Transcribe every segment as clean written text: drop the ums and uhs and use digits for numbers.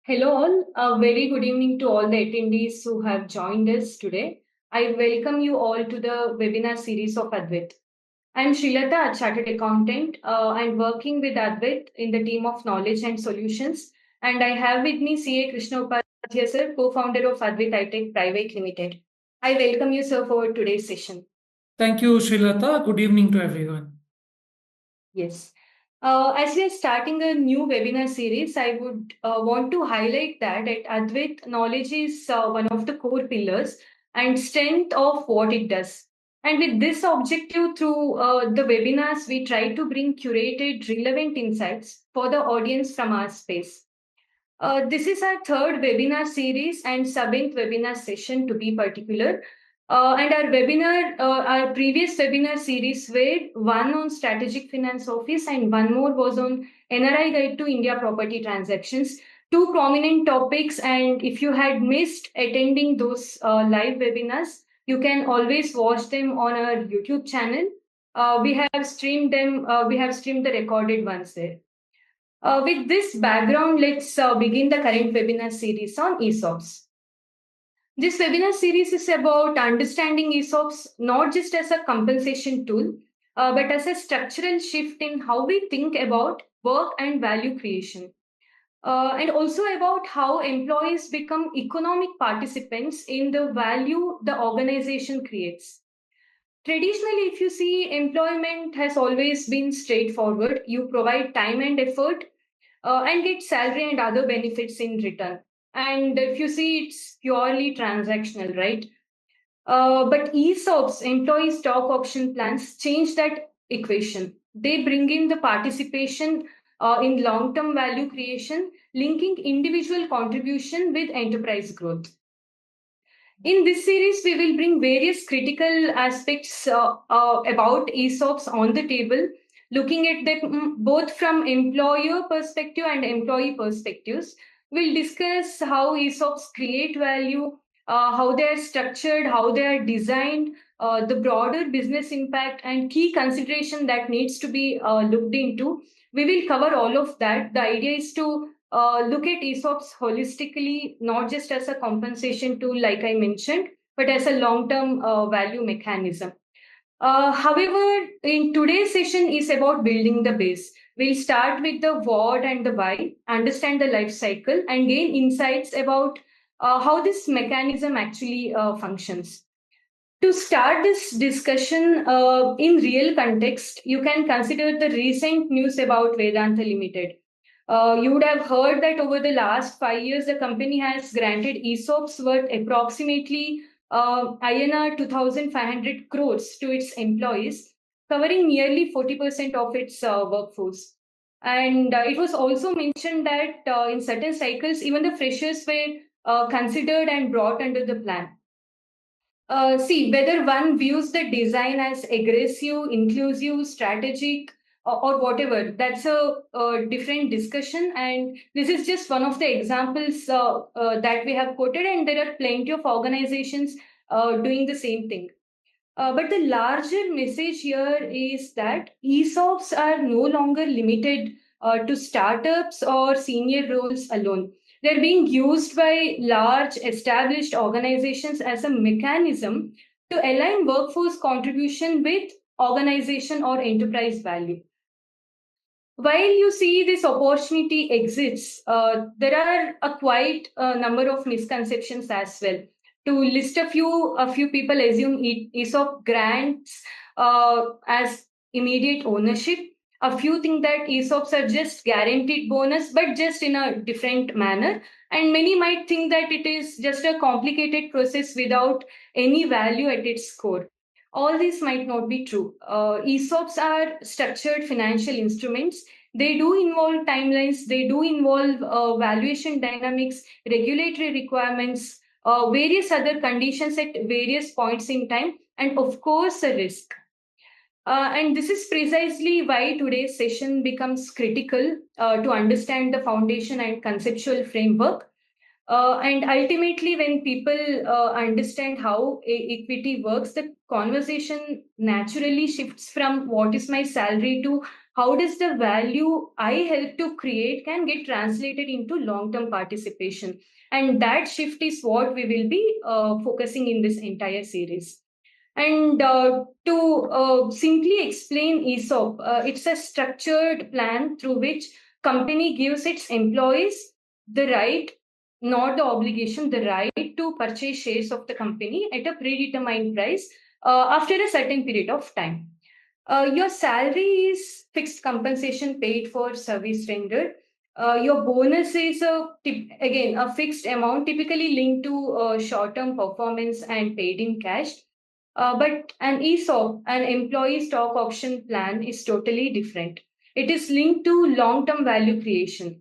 Hello all, a very good evening to all the attendees who have joined us today. I welcome you all to the webinar series of Advait. I'm Srilata, a chartered accountant. I'm working with Advait in the team of knowledge and solutions. And I have with me CA Krishna Upadhyay sir, co-founder of Advait iTech Private Limited. I welcome you sir for today's session. Thank you, Srilata. Good evening to everyone. Yes. As we are starting a new webinar series, I would want to highlight that at Advait, knowledge is one of the core pillars and strength of what it does. And with this objective, through the webinars, we try to bring curated, relevant insights for the audience from our space. This is our third webinar series and seventh webinar session to be particular. And our previous webinar series were one on strategic finance office and one more was on NRI guide to India property transactions. Two prominent topics, and if you had missed attending those live webinars, you can always watch them on our YouTube channel. We have streamed them. We have streamed the recorded ones there. With this background, let's begin the current webinar series on ESOPs. This webinar series is about understanding ESOPs not just as a compensation tool, but as a structural shift in how we think about work and value creation. And also about how employees become economic participants in the value the organization creates. Traditionally, if you see, employment has always been straightforward. You provide time and effort and get salary and other benefits in return. And if you see, it's purely transactional, right? But ESOPs, employee stock option plans, change that equation. They bring in the participation in long term value creation, linking individual contribution with enterprise growth. In this series, we will bring various critical aspects about ESOPs on the table, looking at them both from employer perspective and employee perspectives. We'll discuss how ESOPs create value, how they are structured, how they are designed, the broader business impact, and key consideration that needs to be looked into. We will cover all of that. The idea is to look at ESOPs holistically, not just as a compensation tool, like I mentioned, but as a long term value mechanism. However, in today's session is about building the base. We'll start with the what and the why, understand the life cycle, and gain insights about how this mechanism actually functions. To start this discussion in real context, you can consider the recent news about Vedanta Limited. You would have heard that over the last 5 years, the company has granted ESOPs worth approximately INR 2,500 crores to its employees, covering nearly 40% of its workforce. And it was also mentioned that in certain cycles, even the freshers were considered and brought under the plan. See, whether one views the design as aggressive, inclusive, strategic, or whatever, that's a different discussion. And this is just one of the examples that we have quoted, and there are plenty of organizations doing the same thing. But the larger message here is that ESOPs are no longer limited to startups or senior roles alone. They're being used by large established organizations as a mechanism to align workforce contribution with organization or enterprise value. While you see this opportunity exists, there are a quite number of misconceptions as well. To list a few people assume ESOP grants as immediate ownership. A few think that ESOPs are just guaranteed bonus, but just in a different manner. And many might think that it is just a complicated process without any value at its core. All this might not be true. ESOPs are structured financial instruments. They do involve timelines, they do involve valuation dynamics, regulatory requirements, various other conditions at various points in time, and of course, a risk. And this is precisely why today's session becomes critical to understand the foundation and conceptual framework. And ultimately, when people understand how equity works, the conversation naturally shifts from what is my salary to how does the value I help to create can get translated into long-term participation. And that shift is what we will be focusing in this entire series. And to simply explain ESOP, it's a structured plan through which company gives its employees the right, not the obligation, the right to purchase shares of the company at a predetermined price after a certain period of time. Your salary is fixed compensation paid for service rendered. Your bonus is again a fixed amount, typically linked to short-term performance and paid in cash. But an ESOP, an employee stock option plan, is totally different. It is linked to long-term value creation.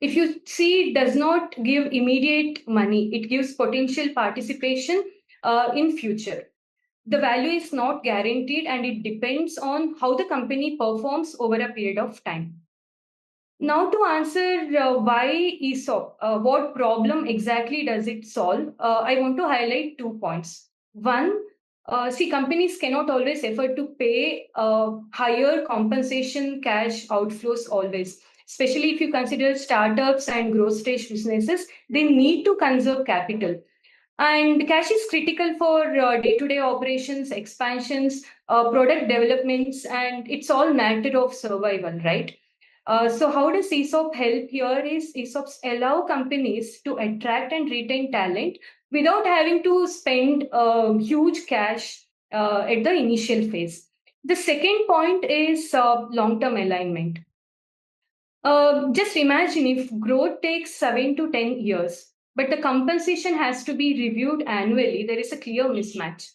If you see, it does not give immediate money; it gives potential participation in future. The value is not guaranteed and it depends on how the company performs over a period of time. Now, to answer why ESOP, what problem exactly does it solve? I want to highlight 2 points. One, see, companies cannot always afford to pay higher compensation cash outflows always. Especially if you consider startups and growth stage businesses, they need to conserve capital. And cash is critical for day-to-day operations, expansions, product developments, and it's all matter of survival, right? So how does ESOP help here is ESOPs allow companies to attract and retain talent without having to spend huge cash at the initial phase. The second point is long-term alignment. Just imagine if growth takes 7 to 10 years, but the compensation has to be reviewed annually, there is a clear mismatch.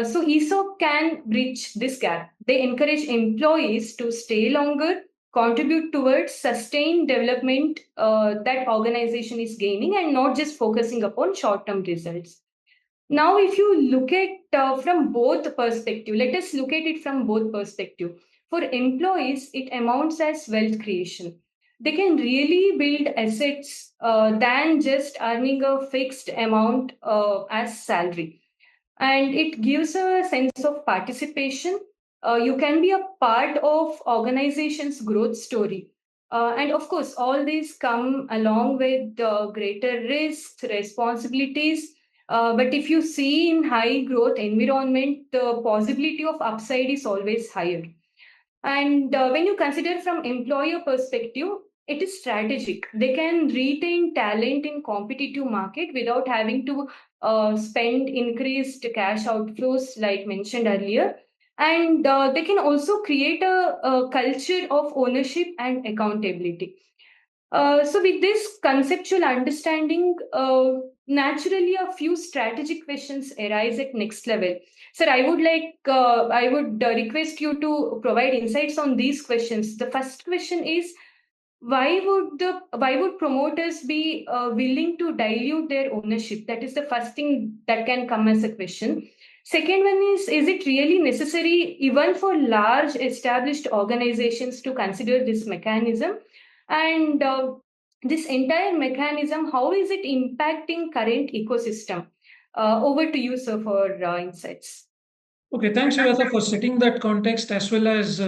So ESOP can bridge this gap. They encourage employees to stay longer, contribute towards sustained development that organization is gaining, and not just focusing upon short-term results. Now, if you look at from both perspective, let us look at it from both perspective. For employees, it amounts as wealth creation. They can really build assets than just earning a fixed amount as salary, and it gives a sense of participation. You can be a part of organization's growth story. And of course, all these come along with greater risks, responsibilities. But if you see in high growth environment, the possibility of upside is always higher. And when you consider from employer perspective, it is strategic. They can retain talent in competitive market without having to spend increased cash outflows like mentioned earlier. And they can also create a culture of ownership and accountability. So, with this conceptual understanding, naturally a few strategic questions arise at next level. Sir, I would request you to provide insights on these questions. The first question is, why would promoters be willing to dilute their ownership? That is the first thing that can come as a question. Second one is it really necessary even for large established organizations to consider this mechanism? And this entire mechanism, how is it impacting current ecosystem? Over to you, sir, for insights. Okay, thanks, Shivata, for setting that context as well as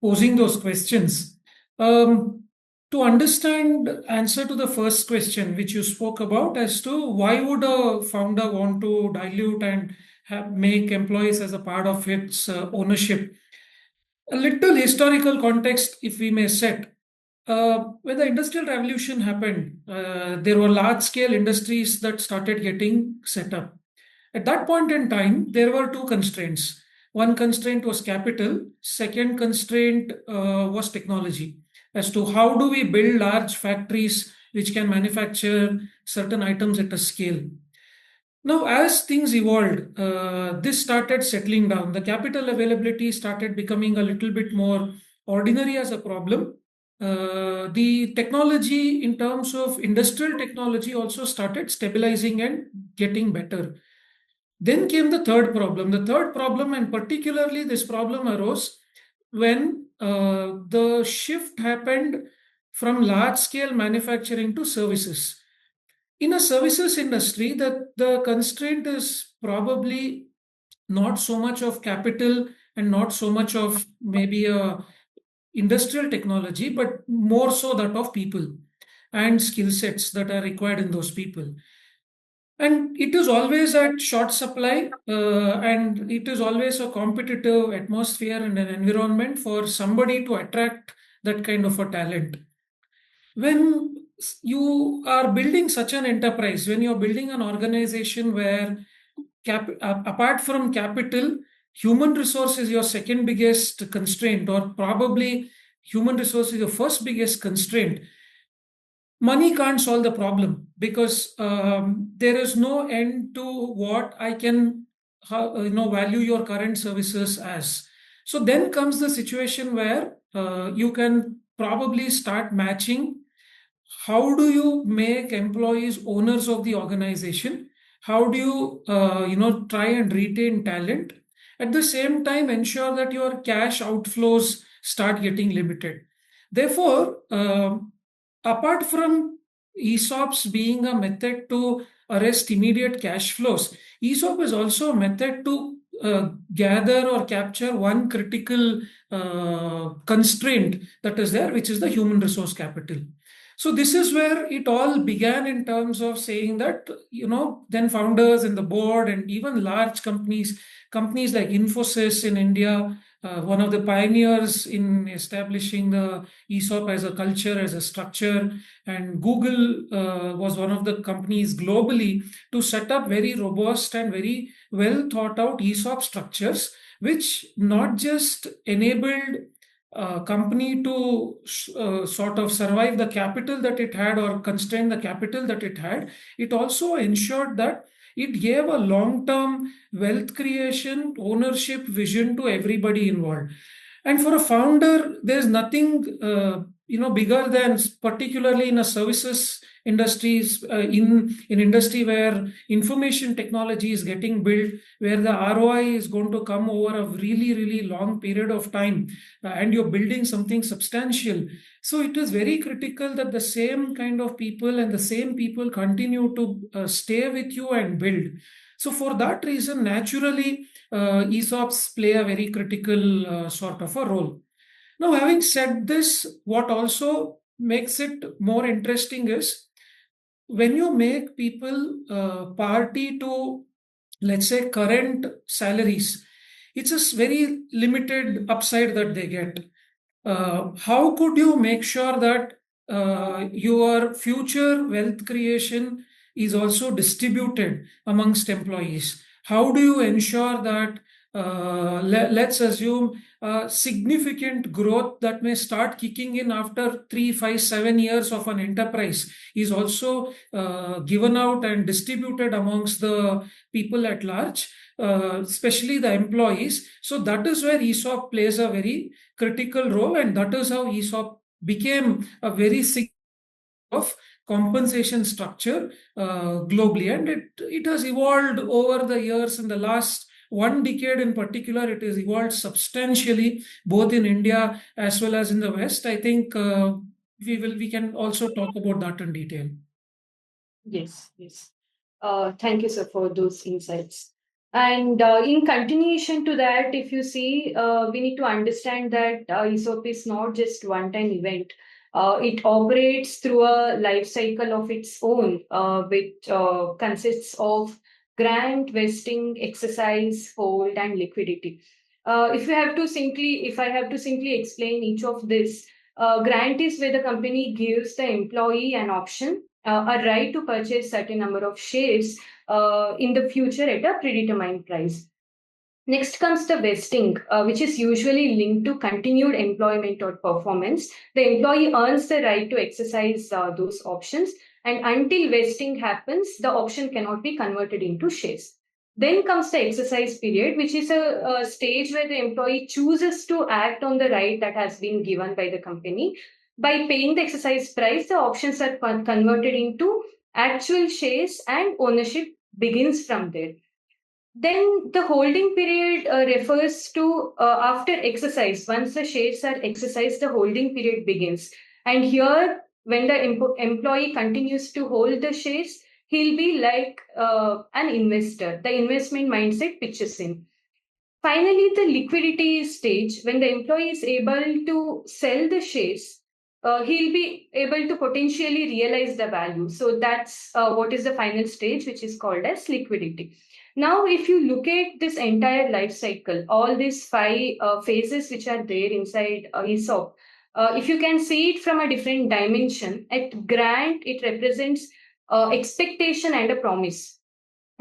posing those questions. Um, to understand answer to the first question, which you spoke about, as to why would a founder want to dilute and make employees as a part of its ownership? A little historical context, if we may set. When the Industrial Revolution happened, there were large scale industries that started getting set up. At that point in time, there were two constraints. One constraint was capital, second constraint was technology. As to how do we build large factories which can manufacture certain items at a scale. Now, as things evolved, this started settling down. The capital availability started becoming a little bit more ordinary as a problem. The technology, in terms of industrial technology, also started stabilizing and getting better. Then came the third problem. The third problem, and particularly this problem arose when the shift happened from large scale manufacturing to services. In a services industry, the constraint is probably not so much of capital and not so much of maybe a industrial technology, but more so that of people and skill sets that are required in those people. And it is always at short supply, and it is always a competitive atmosphere and an environment for somebody to attract that kind of a talent. When you are building such an enterprise, when you're building an organization where apart from capital, human resource is your second biggest constraint, or probably human resource is your first biggest constraint, money can't solve the problem because there is no end to what I can value your current services as. So then comes the situation where you can probably start matching. How do you make employees owners of the organization? How do you try and retain talent? At the same time, ensure that your cash outflows start getting limited. Therefore, apart from ESOPs being a method to arrest immediate cash flows, ESOP is also a method to gather or capture one critical constraint that is there, which is the human resource capital. So this is where it all began in terms of saying that, then founders in the board and even large companies like Infosys in India, one of the pioneers in establishing the ESOP as a culture, as a structure, and Google was one of the companies globally to set up very robust and very well thought out ESOP structures, which not just enabled company to sort of survive the capital that it had or constrain the capital that it had, it also ensured that it gave a long term wealth creation, ownership vision to everybody involved. And for a founder, there's nothing bigger than, particularly in a services industries, in industry where information technology is getting built, where the ROI is going to come over a really long period of time, and you're building something substantial. So it is very critical that the same kind of people and the same people continue to stay with you and build. So for that reason, naturally, ESOPs play a very critical sort of a role. Now, having said this, what also makes it more interesting is when you make people party to, let's say, current salaries, it's a very limited upside that they get. How could you make sure that your future wealth creation is also distributed amongst employees? How do you ensure that, let's assume, significant growth that may start kicking in after 3, 5, 7 years of an enterprise is also given out and distributed amongst the people at large, especially the employees? So that is where ESOP plays a very critical role, and that is how ESOP became a very significant of compensation structure globally, and it has evolved over the years. In the last 1 decade in particular, it has evolved substantially, both in India as well as in the West. I think we can also talk about that in detail. Yes, yes. Thank you, sir, for those insights. And in continuation to that, if you see, we need to understand that ESOP is not just one-time event. It operates through a life cycle of its own, which consists of grant, vesting, exercise, hold, and liquidity. If I have to simply explain each of this, grant is where the company gives the employee an option, a right to purchase certain number of shares in the future at a predetermined price. Next comes the vesting, which is usually linked to continued employment or performance. The employee earns the right to exercise those options, and until vesting happens, the option cannot be converted into shares. Then comes the exercise period, which is a stage where the employee chooses to act on the right that has been given by the company. By paying the exercise price, the options are converted into actual shares, and ownership begins from there. Then the holding period refers to after exercise. Once the shares are exercised, the holding period begins. And here, when the employee continues to hold the shares, he'll be like an investor. The investment mindset pitches in. Finally, the liquidity stage, when the employee is able to sell the shares, he'll be able to potentially realize the value. So that's what is the final stage, which is called as liquidity. Now, if you look at this entire life cycle, all these five phases which are there inside ESOP, if you can see it from a different dimension, at grant, it represents expectation and a promise.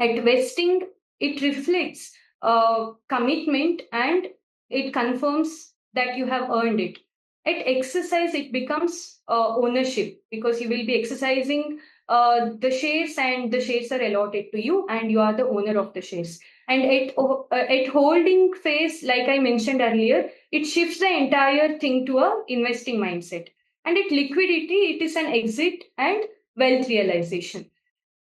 At vesting, it reflects commitment and it confirms that you have earned it. At exercise, it becomes ownership because you will be exercising the shares and the shares are allotted to you and you are the owner of the shares. And at holding phase, like I mentioned earlier, it shifts the entire thing to a investing mindset. And at liquidity, it is an exit and wealth realization.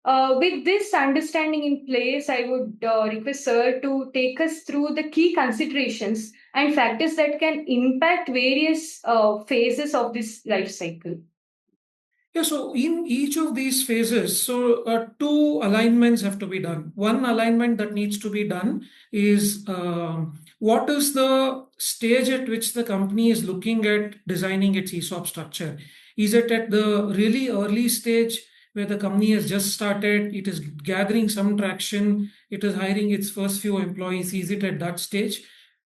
With this understanding in place, I would request Sir to take us through the key considerations and factors that can impact various phases of this life cycle. Yeah, so in each of these phases, two alignments have to be done. One alignment that needs to be done is what is the stage at which the company is looking at designing its ESOP structure? Is it at the really early stage where the company has just started, it is gathering some traction, it is hiring its first few employees? Is it at that stage?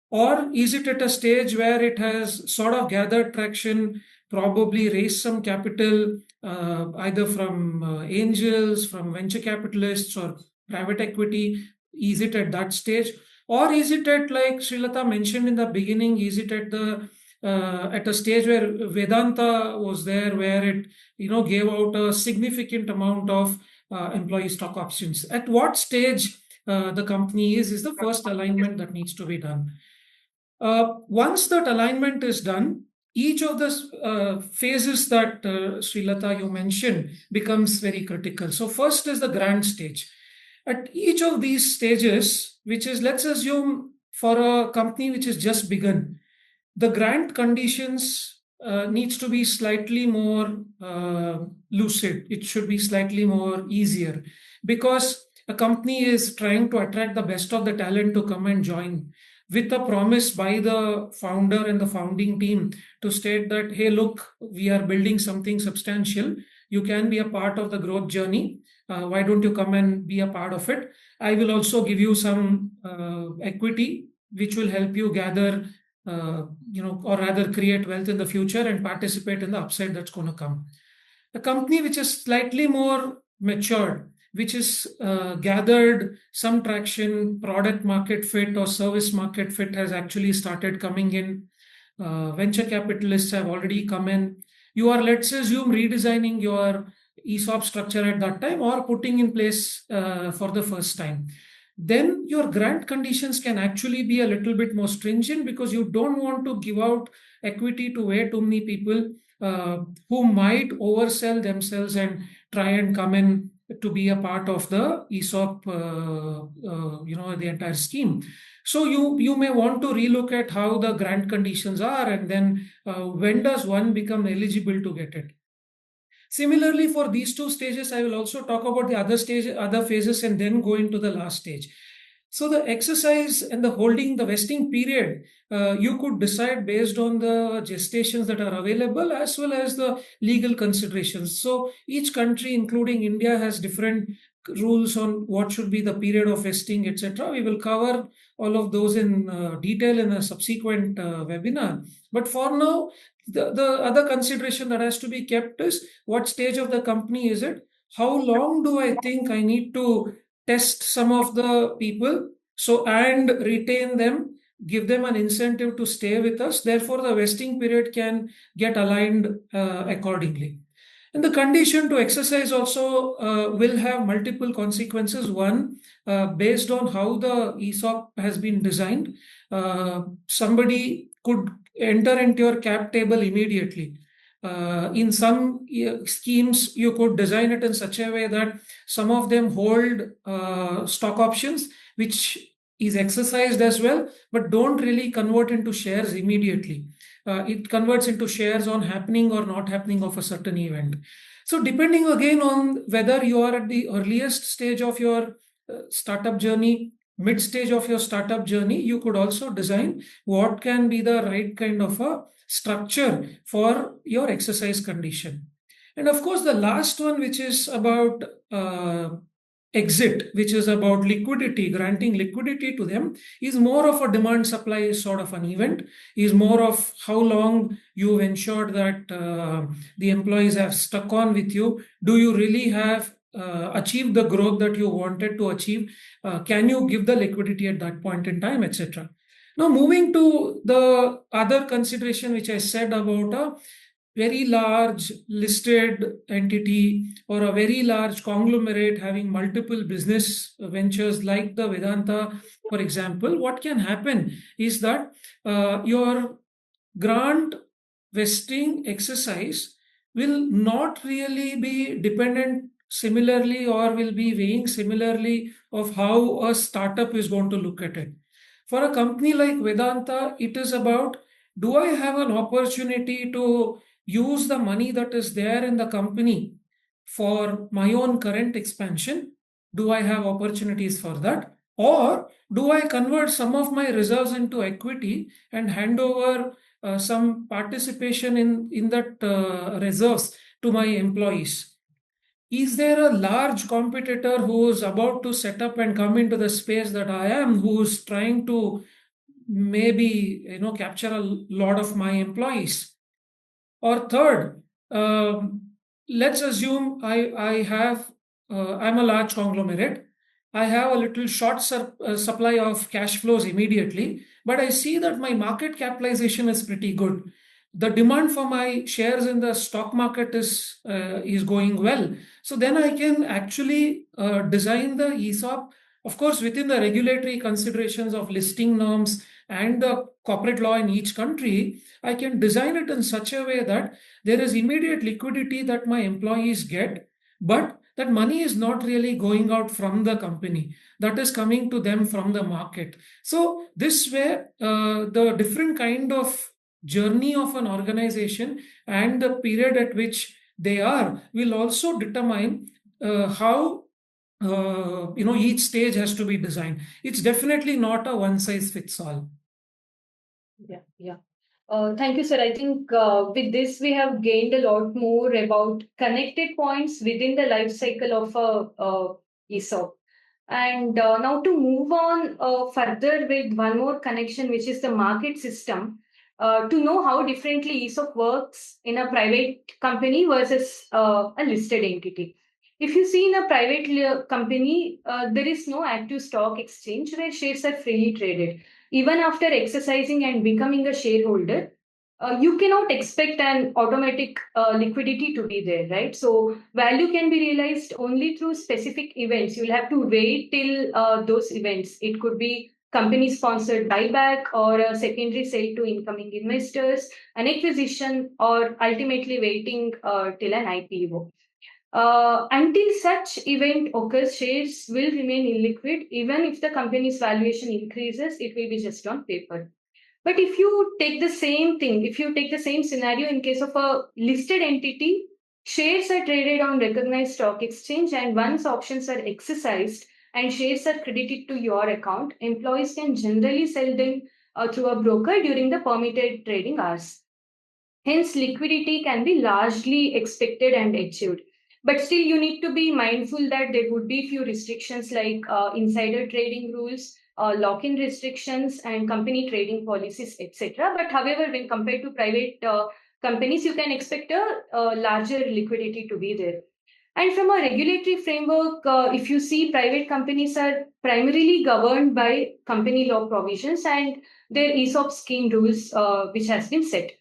Or is it at a stage where it has sort of gathered traction, probably raised some capital, either from angels, from venture capitalists, or private equity? Is it at that stage? Or is it at, like Srilata mentioned in the beginning, is it at a stage where Vedanta was there, where it gave out a significant amount of employee stock options? At what stage the company is the first alignment that needs to be done. Once that alignment is done, each of the phases that Srilata you mentioned becomes very critical. So first is the grand stage. At each of these stages, which is, let's assume for a company which has just begun, the grant conditions needs to be slightly more lucid. It should be slightly more easier because a company is trying to attract the best of the talent to come and join, with a promise by the founder and the founding team to state that, hey, look, we are building something substantial. You can be a part of the growth journey. Why don't you come and be a part of it? I will also give you some equity, which will help you gather, or rather create wealth in the future and participate in the upside that's going to come. A company which is slightly more matured, which is gathered some traction, product market fit or service market fit has actually started coming in. Venture capitalists have already come in. You are, let's assume, redesigning your ESOP structure at that time or putting in place for the first time. Then your grant conditions can actually be a little bit more stringent because you don't want to give out equity to way too many people who might oversell themselves and try and come in to be a part of the ESOP, the entire scheme. So you may want to relook at how the grant conditions are, and then when does one become eligible to get it. Similarly, for these two stages, I will also talk about the other phases, and then go into the last stage. So the exercise and the holding, the vesting period, you could decide based on the gestations that are available as well as the legal considerations. So each country, including India, has different rules on what should be the period of vesting, etc. We will cover all of those in detail in a subsequent webinar. But for now, the other consideration that has to be kept is what stage of the company is it? How long do I think I need to test some of the people and retain them, give them an incentive to stay with us? Therefore, the vesting period can get aligned accordingly. And the condition to exercise also will have multiple consequences. One, based on how the ESOP has been designed, somebody could enter into your cap table immediately. In some schemes, you could design it in such a way that some of them hold stock options, which is exercised as well, but don't really convert into shares immediately. It converts into shares on happening or not happening of a certain event. So depending again on whether you are at the earliest stage of your startup journey, mid stage of your startup journey, you could also design what can be the right kind of a structure for your exercise condition. And of course, the last one, which is about exit, which is about liquidity, granting liquidity to them, is more of a demand supply sort of an event, is more of how long you've ensured that the employees have stuck on with you. Do you really have achieved the growth that you wanted to achieve? Can you give the liquidity at that point in time, etc.? Now, moving to the other consideration, which I said about a very large listed entity or a very large conglomerate having multiple business ventures like the Vedanta, for example, what can happen is that your grant vesting exercise will not really be dependent similarly or will be weighing similarly of how a startup is going to look at it. For a company like Vedanta, it is about, do I have an opportunity to use the money that is there in the company for my own current expansion? Do I have opportunities for that? Or do I convert some of my reserves into equity and hand over some participation in that reserves to my employees? Is there a large competitor who's about to set up and come into the space that I am, who's trying to maybe capture a lot of my employees? Or third, let's assume I'm a large conglomerate. I have a little short supply of cash flows immediately, but I see that my market capitalization is pretty good. The demand for my shares in the stock market is going well. So then I can actually design the ESOP, of course, within the regulatory considerations of listing norms and the corporate law in each country. I can design it in such a way that there is immediate liquidity that my employees get, but that money is not really going out from the company. That is coming to them from the market. So this way, the different kind of journey of an organization and the period at which they are will also determine how each stage has to be designed. It's definitely not a one size fits all. Yeah, yeah. Thank you, sir. I think with this, we have gained a lot more about connected points within the life cycle of a ESOP. And now to move on further with one more connection, which is the market system, to know how differently ESOP works in a private company versus a listed entity. If you see in a private company, there is no active stock exchange where shares are freely traded. Even after exercising and becoming a shareholder, you cannot expect an automatic liquidity to be there, right? So value can be realized only through specific events. You'll have to wait till those events. It could be company sponsored buyback or a secondary sale to incoming investors, an acquisition, or ultimately waiting till an IPO. Until such event occurs, shares will remain illiquid. Even if the company's valuation increases, it will be just on paper. But if you take the same thing, if you take the same scenario in case of a listed entity, shares are traded on recognized stock exchange, and once options are exercised and shares are credited to your account, employees can generally sell them through a broker during the permitted trading hours. Hence, liquidity can be largely expected and achieved. But still, you need to be mindful that there would be few restrictions like insider trading rules, lock-in restrictions, and company trading policies, etc. But however, when compared to private companies, you can expect a larger liquidity to be there. And from a regulatory framework, if you see, private companies are primarily governed by company law provisions and their ESOP scheme rules, which has been set.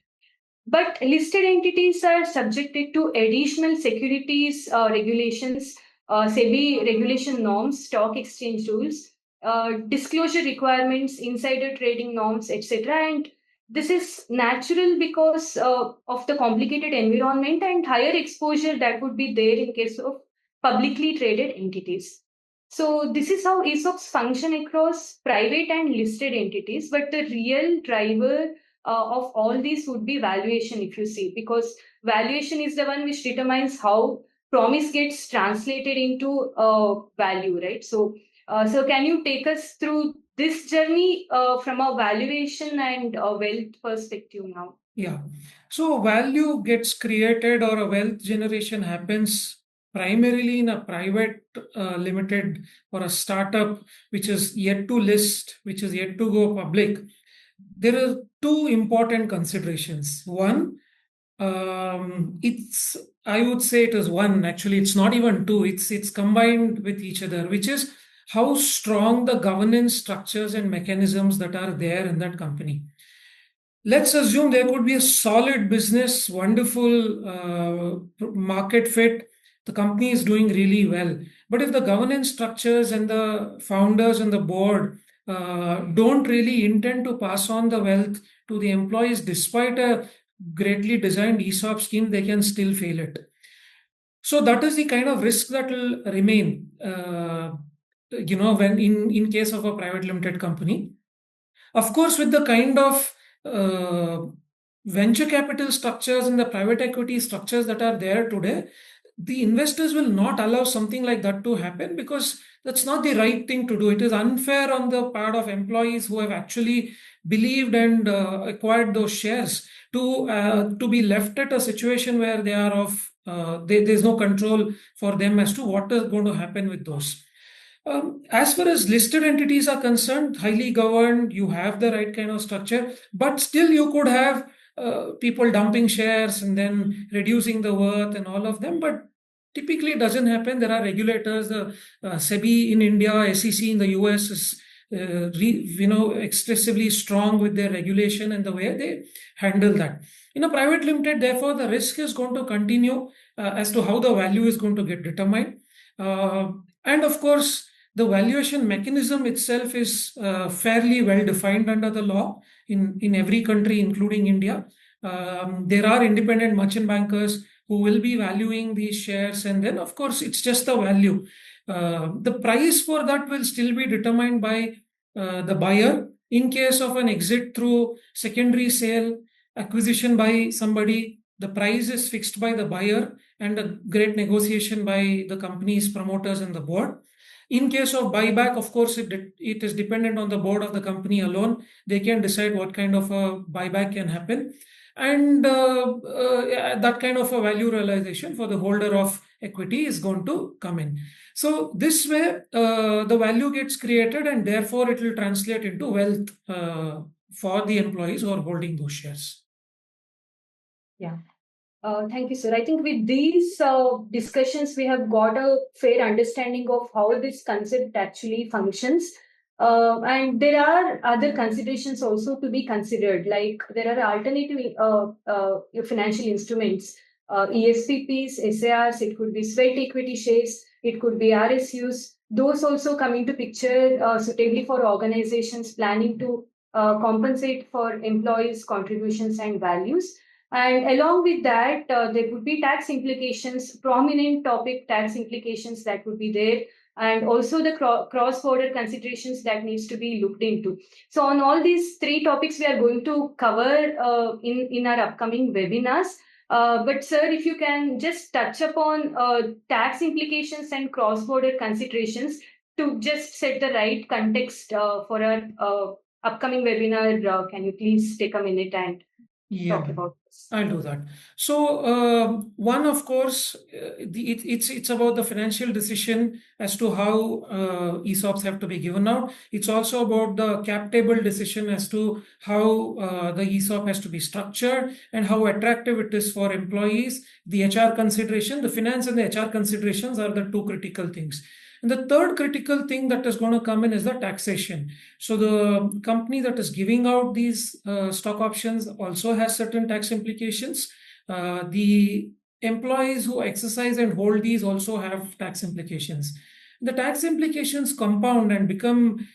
But listed entities are subjected to additional securities regulations, SEBI regulation norms, stock exchange rules, disclosure requirements, insider trading norms, etc. And this is natural because of the complicated environment and higher exposure that would be there in case of publicly traded entities. So this is how ESOPs function across private and listed entities, but the real driver of all these would be valuation, if you see, because valuation is the one which determines how promise gets translated into value, right? So So can you take us through this journey from a valuation and a wealth perspective now? Yeah. So value gets created or a wealth generation happens primarily in a private limited or a startup which is yet to list, which is yet to go public. There are two important considerations. One, it's I would say it is one. Actually, it's not even two. It's combined with each other, which is how strong the governance structures and mechanisms that are there in that company. Let's assume there could be a solid business, wonderful market fit. The company is doing really well. But if the governance structures and the founders and the board don't really intend to pass on the wealth to the employees, despite a greatly designed ESOP scheme, they can still fail it. So that is the kind of risk that will remain. When in case of a private limited company, of course, with the kind of uh, venture capital structures and the private equity structures that are there today, the investors will not allow something like that to happen because that's not the right thing to do. It is unfair on the part of employees who have actually believed and acquired those shares to be left at a situation where they are there's no control for them as to what is going to happen with those. As far as listed entities are concerned, highly governed, you have the right kind of structure, but still you could have people dumping shares and then reducing the worth and all of them. But typically, it doesn't happen. There are regulators. The SEBI in India, SEC in the US is excessively strong with their regulation and the way they handle that. In a private limited, therefore, the risk is going to continue as to how the value is going to get determined. And of course, the valuation mechanism itself is fairly well defined under the law in every country, including India. There are independent merchant bankers who will be valuing these shares, and then, of course, it's just the value. The price for that will still be determined by the buyer. In case of an exit through secondary sale, acquisition by somebody, the price is fixed by the buyer and a great negotiation by the company's promoters and the board. In case of buyback, of course, it is dependent on the board of the company alone. They can decide what kind of a buyback can happen. And that kind of a value realization for the holder of equity is going to come in. So this way, the value gets created and therefore it will translate into wealth for the employees who are holding those shares. Yeah. Thank you, sir. I think with these discussions, we have got a fair understanding of how this concept actually functions. And there are other considerations also to be considered, like there are alternative financial instruments, ESPPs, SARs, it could be sweat equity shares, it could be RSUs. Those also come into picture suitably for organizations planning to compensate for employees' contributions and values. And along with that, there would be tax implications, prominent topic tax implications that would be there, and also the cross-border considerations that needs to be looked into. So on all these three topics, we are going to cover in our upcoming webinars. But sir, if you can just touch upon tax implications and cross-border considerations to just set the right context for our upcoming webinar, can you please take a minute and Yeah, talk about this? I'll do that. So, one, of course, it's about the financial decision as to how ESOPs have to be given out. It's also about the cap table decision as to how the ESOP has to be structured and how attractive it is for employees. The HR consideration, the finance and the HR considerations are the two critical things. And the third critical thing that is going to come in is the taxation. So the company that is giving out these stock options also has certain tax implications. The employees who exercise and hold these also have tax implications. The tax implications compound and become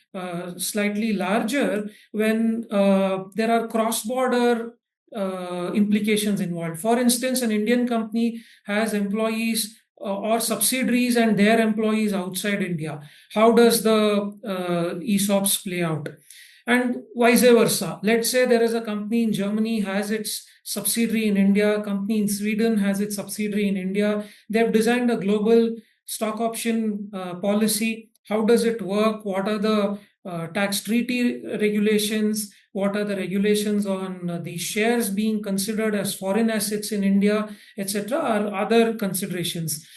slightly larger when there are cross-border implications involved. For instance, an Indian company has employees or subsidiaries and their employees outside India. How does the ESOPs play out? And vice versa. Let's say there is a company in Germany has its subsidiary in India, a company in Sweden has its subsidiary in India. They've designed a global stock option policy. how does it work, what are the tax treaty regulations, what are the regulations on the shares being considered as foreign assets in India, etc., are other considerations.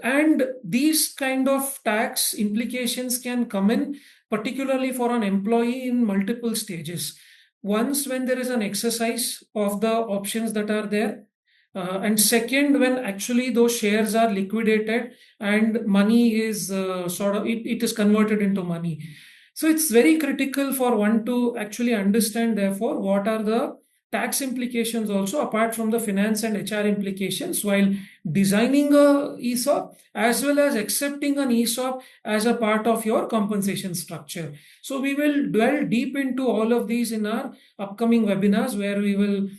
And these kind of tax implications can come in, particularly for an employee, in multiple stages. Once, when there is an exercise of the options that are there, and second, when actually those shares are liquidated and money is it is converted into money. So it's very critical for one to actually understand, therefore, what are the tax implications also apart from the finance and HR implications while designing a ESOP, as well as accepting an ESOP as a part of your compensation structure. So we will dwell deep into all of these in our upcoming webinars, where we will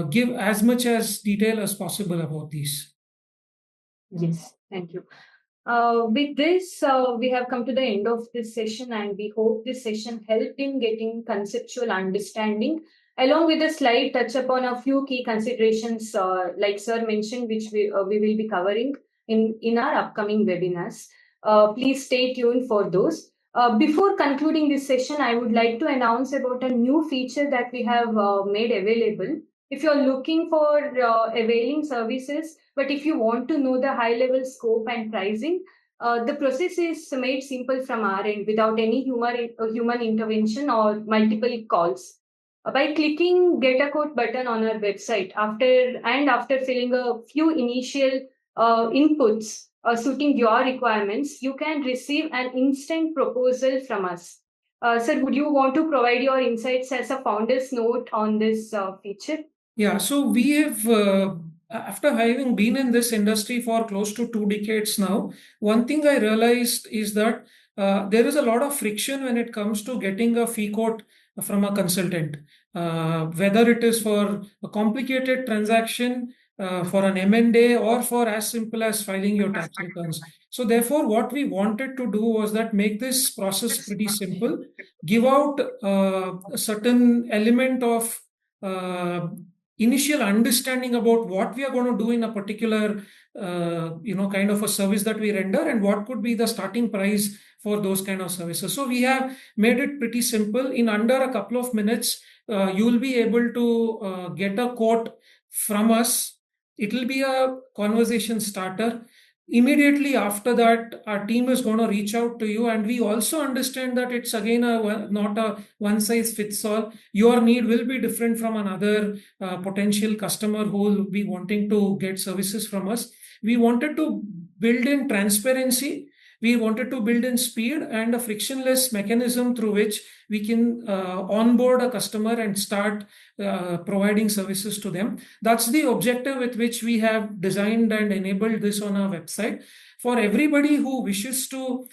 give as much as detail as possible about these. Yes, thank you. With this, we have come to the end of this session, and we hope this session helped in getting conceptual understanding, along with a slight touch upon a few key considerations, like Sir mentioned, which we will be covering in our upcoming webinars. Please stay tuned for those. Before concluding this session, I would like to announce about a new feature that we have made available. If you're looking for availing services, but if you want to know the high level scope and pricing, the process is made simple from our end without any human intervention or multiple calls. By clicking Get a Quote button on our website, after filling a few initial inputs suiting your requirements, you can receive an instant proposal from us. Sir, would you want to provide your insights as a founder's note on this feature? Yeah, so we have, after having been in this industry for close to 2 decades now, one thing I realized is that there is a lot of friction when it comes to getting a fee quote from a consultant, whether it is for a complicated transaction, for an M&A, or for as simple as filing your tax returns. So therefore, what we wanted to do was that make this process pretty simple, give out a certain element of initial understanding about what we are going to do in a particular kind of a service that we render, and what could be the starting price for those kind of services. So we have made it pretty simple. In under a couple of minutes, you will be able to get a quote from us. It will be a conversation starter. Immediately after that, our team is going to reach out to you, and we also understand that it's again not a one size fits all. Your need will be different from another potential customer who will be wanting to get services from us. We wanted to build in transparency. We wanted to build in speed and a frictionless mechanism through which we can onboard a customer and start providing services to them. That's the objective with which we have designed and enabled this on our website. For everybody who wishes to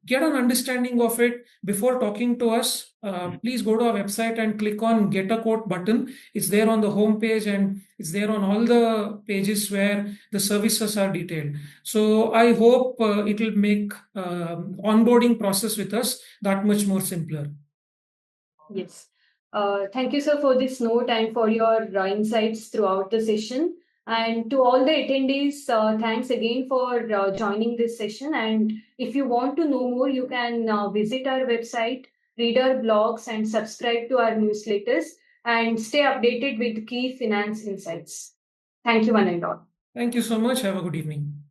get an understanding of it before talking to us, please go to our website and click on Get a Quote button. It's there on the home page, and it's there on all the pages where the services are detailed. So I hope it will make onboarding process with us that much more simpler. Yes. Thank you, sir, for this note and for your insights throughout the session. And to all the attendees, thanks again for joining this session. And if you want to know more, you can visit our website, read our blogs, and subscribe to our newsletters and stay updated with key finance insights. Thank you, one and all. Thank you so much. Have a good evening.